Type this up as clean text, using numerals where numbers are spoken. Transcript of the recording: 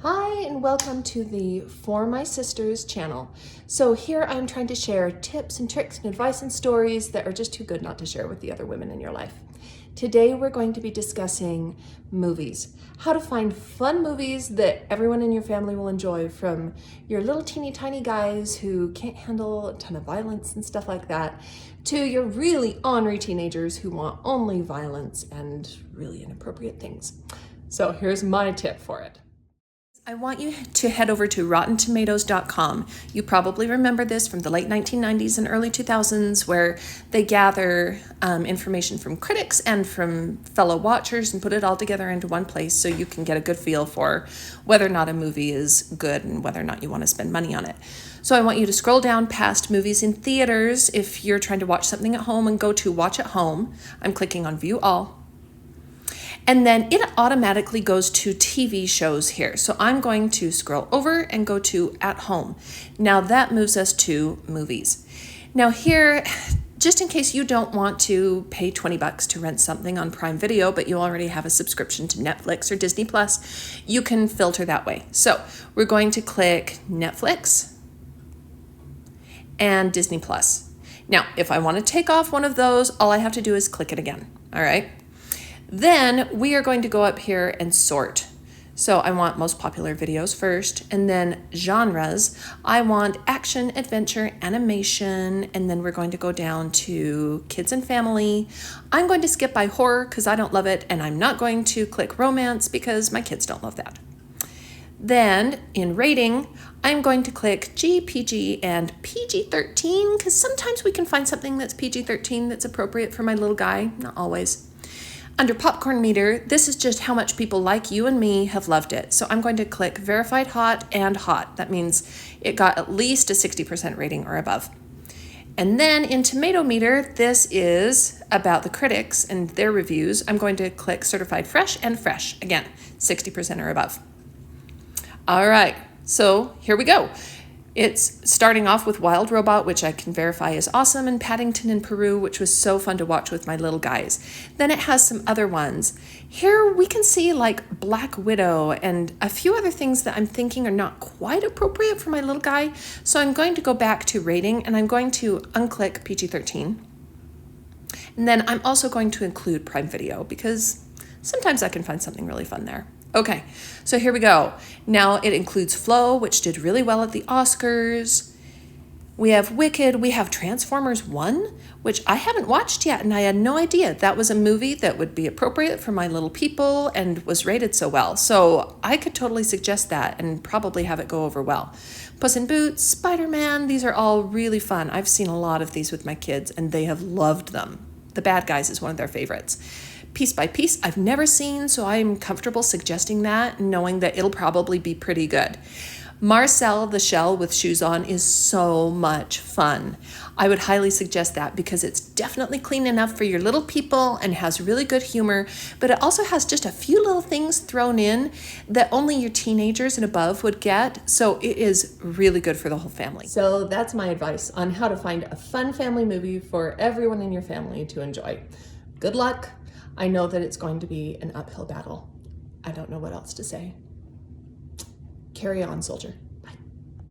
Hi and welcome to the For My Sisters channel. So here I'm trying to share tips and tricks and advice and stories that are just too good not to share with the other women in your life. Today we're going to be discussing movies, how to find fun movies that everyone in your family will enjoy, from your little teeny tiny guys who can't handle a ton of violence and stuff like that, to your really ornery teenagers who want only violence and really inappropriate things. So here's my tip for it. I want you to head over to RottenTomatoes.com. You probably remember this from the late 1990s and early 2000s, where they gather information from critics and from fellow watchers and put it all together into one place so you can get a good feel for whether or not a movie is good and whether or not you want to spend money on it. So I want you to scroll down past movies in theaters if you're trying to watch something at home and go to Watch at Home. I'm clicking on View All. And then it automatically goes to TV shows here. So I'm going to scroll over and go to At Home. Now that moves us to movies. Now here, just in case you don't want to pay $20 to rent something on Prime Video, but you already have a subscription to Netflix or Disney Plus, you can filter that way. So we're going to click Netflix and Disney Plus. Now, if I want to take off one of those, all I have to do is click it again, all right? Then we are going to go up here and sort. So I want most popular videos first, and then genres. I want action, adventure, animation, and then we're going to go down to kids and family. I'm going to skip by horror because I don't love it, and I'm not going to click romance because my kids don't love that. Then in rating, I'm going to click G, PG, and PG-13 because sometimes we can find something that's PG-13 that's appropriate for my little guy, not always. Under popcorn meter, this is just how much people like you and me have loved it. So I'm going to click verified hot and hot. That means it got at least a 60% rating or above. And then in tomato meter, this is about the critics and their reviews. I'm going to click certified fresh and fresh. Again, 60% or above. All right, so here we go. It's starting off with Wild Robot, which I can verify is awesome, and Paddington in Peru, which was so fun to watch with my little guys. Then it has some other ones. Here we can see like Black Widow and a few other things that I'm thinking are not quite appropriate for my little guy. So I'm going to go back to rating and I'm going to unclick PG-13. And then I'm also going to include Prime Video because sometimes I can find something really fun there. Okay, so here we go. Now it includes Flow, which did really well at the Oscars. We have Wicked. We have Transformers 1, which I haven't watched yet, and I had no idea that was a movie that would be appropriate for my little people and was rated so well. So I could totally suggest that and probably have it go over well. Puss in Boots, Spider-Man, these are all really fun. I've seen a lot of these with my kids, and they have loved them. The Bad Guys is one of their favorites. Piece by Piece, I've never seen, so I'm comfortable suggesting that, knowing that it'll probably be pretty good. Marcel the Shell with Shoes On is so much fun. I would highly suggest that because it's definitely clean enough for your little people and has really good humor, but it also has just a few little things thrown in that only your teenagers and above would get, so it is really good for the whole family. So that's my advice on how to find a fun family movie for everyone in your family to enjoy. Good luck. I know that it's going to be an uphill battle. I don't know what else to say. Carry on, soldier.